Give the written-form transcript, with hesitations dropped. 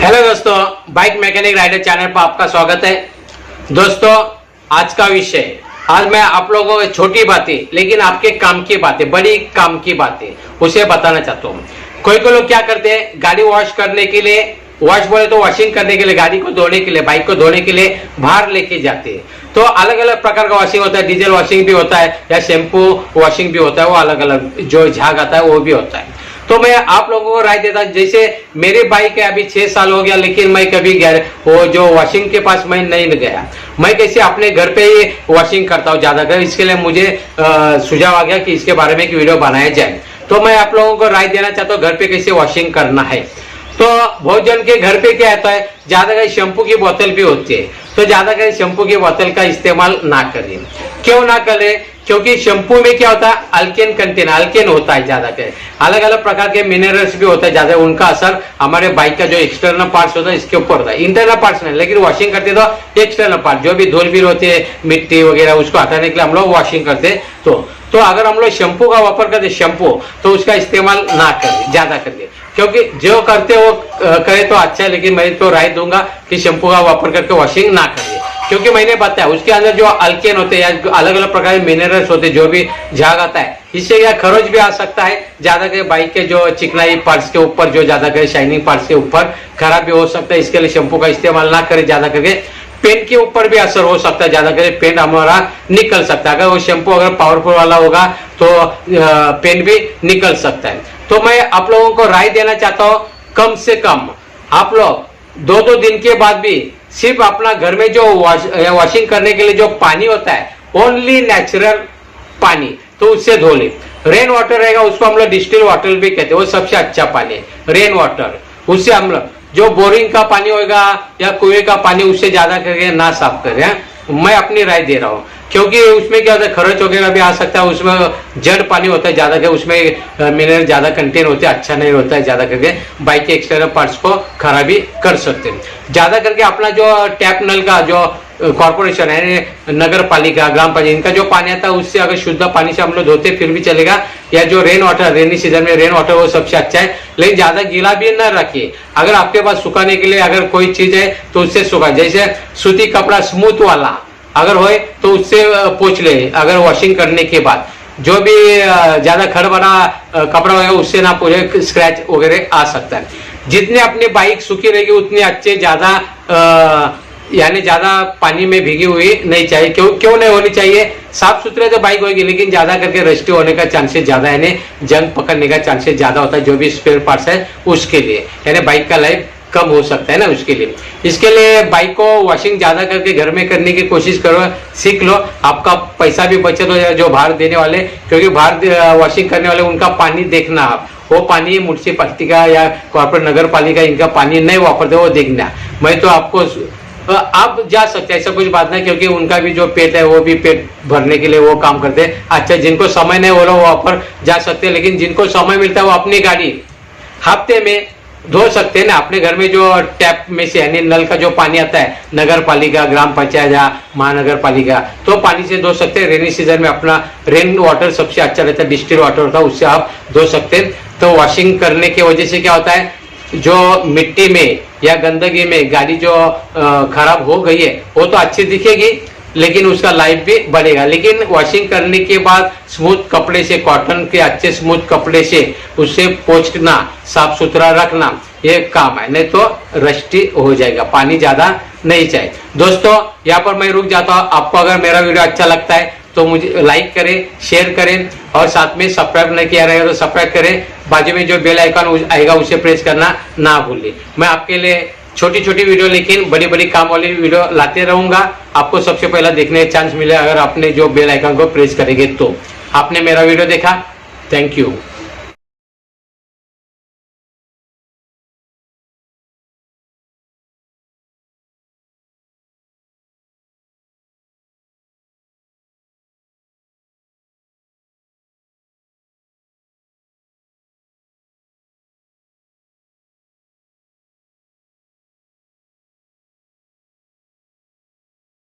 Hello दोस्तों, bike mechanic rider channel पर आपका स्वागत है। दोस्तों, आज का विषय, आज मैं आप लोगों को छोटी बातें लेकिन आपके काम की बातें, बड़ी काम की बातें उसे बताना चाहता हूँ। कोई लोग क्या करते हैं, गाड़ी वॉश करने के लिए, वॉश बोले तो वॉशिंग करने के लिए, गाड़ी को धोने के लिए, बाइक को धोने के लिए बाहर लेके जाते हैं। तो अलग अलग प्रकार का वॉशिंग होता है, डीजल वॉशिंग भी होता है या शैम्पू वॉशिंग भी होता है, वो अलग अलग जो झाग आता है वो भी होता है। तो मैं आप लोगों को राय देता, जैसे मेरी बाइक है, अभी 6 साल हो गया, लेकिन मैं कभी वो जो वॉशिंग के पास मैं नहीं गया। मैं कैसे अपने घर पे ही वॉशिंग करता हूँ ज्यादातर, इसके लिए मुझे सुझाव आ गया कि इसके बारे में एक वीडियो बनाया जाए। तो मैं आप लोगों को राय देना चाहता हूँ घर पे कैसे वॉशिंग करना है। तो बहुत जन के घर पे क्या होता है, ज्यादा शैम्पू की बोतल भी होती है, तो ज्यादा शैम्पू की बोतल का इस्तेमाल ना करें। क्यों ना करें? क्योंकि शैम्पू में क्या होता है, अल्केन कंटेन, अल्केन होता है ज्यादा के, अलग अलग प्रकार के मिनरल्स भी होता है ज्यादा, उनका असर हमारे बाइक का जो एक्सटर्नल पार्ट्स होता है इसके ऊपर होता है, इंटरनल पार्ट्स नहीं। लेकिन वॉशिंग करते तो एक्सटर्नल पार्ट जो भी धूल भी होती है, मिट्टी वगैरह, उसको हटाने के लिए हम लोग वॉशिंग करते। तो अगर हम लोग शैम्पू का वापर करते, शैम्पू, तो उसका इस्तेमाल ना करें ज्यादा करके, क्योंकि जो करते वो करे तो अच्छा है, लेकिन मैं तो राय दूंगा कि शैम्पू का वापर करके वॉशिंग ना करिए। क्योंकि मैंने बताया उसके अंदर जो अल्केन होते हैं या अलग अलग प्रकार के मिनरल्स होते हैं, जो भी झाग आता है, इससे क्या खरोच भी आ सकता है, ज्यादा के बाइक के जो चिकनाई पार्ट्स के ऊपर, जो ज्यादा के शाइनिंग पार्ट्स के ऊपर खराब भी हो सकता है। इसके लिए शैम्पू का इस्तेमाल ना करें ज्यादा करके। पेंट के ऊपर भी असर हो सकता है, ज्यादा करके पेंट हमारा निकल सकता है। अगर वो शैम्पू अगर पावरफुल वाला होगा तो पेंट भी निकल सकता है। तो मैं आप लोगों को राय देना चाहता हूँ, कम से कम आप लोग 2-2 दिन के बाद भी सिर्फ अपना घर में जो वॉशिंग करने के लिए जो पानी होता है, ओनली नेचुरल पानी, तो उससे धो ले। रेन वाटर रहेगा, उसको हम लोग डिस्टिल वाटर भी कहते हैं, वो सबसे अच्छा पानी है रेन वाटर। उससे हम लोग जो बोरिंग का पानी होगा या कुएं का पानी, उससे ज्यादा करके ना साफ करें। मैं अपनी राय दे रहा हूँ, क्योंकि उसमें क्या होता है, खरोच वगैरह भी आ सकता है, उसमें जड़ पानी होता है ज्यादा के, उसमें मिनरल ज्यादा कंटेन होते हैं, अच्छा नहीं होता है, ज्यादा करके बाइक के एक्सटर्नल पार्ट्स को खराबी कर सकते हैं। ज्यादा करके अपना जो टैप नल का जो कॉर्पोरेशन है, नगर पालिका, ग्राम पंचायत, इनका जो पानी आता है, उससे अगर शुद्ध पानी से हम लोग धोते फिर भी चलेगा, या जो रेन वाटर, रेनी सीजन में रेन वाटर, वो सबसे अच्छा है। लेकिन ज्यादा गीला भी न रखिए। अगर आपके पास सुखाने के लिए अगर कोई चीज है तो उससे सुखा, जैसे सूती कपड़ा स्मूथ वाला अगर होए तो उससे पोंछ ले। अगर वॉशिंग करने के बाद जो भी ज्यादा खड़ बना कपड़ा होगा उससे ना पूरे स्क्रैच वगैरह आ सकता है। जितने अपनी बाइक सूखी रहेगी उतनी अच्छे, ज्यादा यानी ज्यादा पानी में भीगी हुई नहीं चाहिए। क्यों नहीं होनी चाहिए? साफ सुथरे तो बाइक होगी, लेकिन ज्यादा करके रस्टी होने का चांसेस ज्यादा है, यानी जंग पकड़ने का चांसेस ज्यादा होता है, जो भी स्पेयर पार्ट्स है उसके लिए, यानी बाइक का लाइफ कम हो सकता है ना, उसके लिए। इसके लिए बाइक को वॉशिंग ज्यादा करके घर में करने की कोशिश करो, सीख लो, आपका पैसा भी बचत हो जाएगा जो बाहर देने वाले, क्योंकि बाहर वॉशिंग करने वाले उनका पानी देखना आप, वो पानी म्युनिसिपैलिटी का या कॉर्पोरेट नगर पालिका इनका पानी नहीं वापरते, वो देखना। मैं तो आपको, आप जा सकते हैं, ऐसा कुछ बात नहीं, क्योंकि उनका भी जो पेट है वो भी पेट भरने के लिए वो काम करते हैं। अच्छा, जिनको समय नहीं हो रहा वो वहां पर जा सकते हैं, लेकिन जिनको समय मिलता है वो अपनी गाड़ी हफ्ते में धो सकते हैं ना, अपने घर में जो टैप में से, यानी नल का जो पानी आता है, नगर पालिका, ग्राम पंचायत या महानगर पालिका, तो पानी से धो सकते हैं। रेनी सीजन में अपना रेन वाटर सबसे अच्छा रहता है, डिस्टिल वाटर होता है, उससे आप धो सकते हैं। तो वॉशिंग करने की वजह से क्या होता है, जो मिट्टी में या गंदगी में गाड़ी जो खराब हो गई है वो तो अच्छी दिखेगी, लेकिन उसका लाइफ भी बढ़ेगा। लेकिन वॉशिंग करने के बाद स्मूथ कपड़े से, कॉटन के अच्छे स्मूथ कपड़े से उससे पोंछना, साफ सुथरा रखना, ये काम है, नहीं तो रस्टी हो जाएगा। पानी ज्यादा नहीं चाहिए। दोस्तों, यहाँ पर मैं रुक जाता हूँ। आपको अगर मेरा वीडियो अच्छा लगता है तो मुझे लाइक करें, शेयर करें, और साथ में सब्सक्राइब नहीं किया रहेगा तो सब्सक्राइब करें। बाजू में जो बेल आइकन आएगा उसे प्रेस करना ना भूलिए। मैं आपके लिए छोटी छोटी वीडियो लेकिन बड़ी बड़ी काम वाली वीडियो लाते रहूंगा। आपको सबसे पहला देखने का चांस मिले अगर आपने जो बेल आइकन को प्रेस करेंगे तो। आपने मेरा वीडियो देखा, थैंक यू।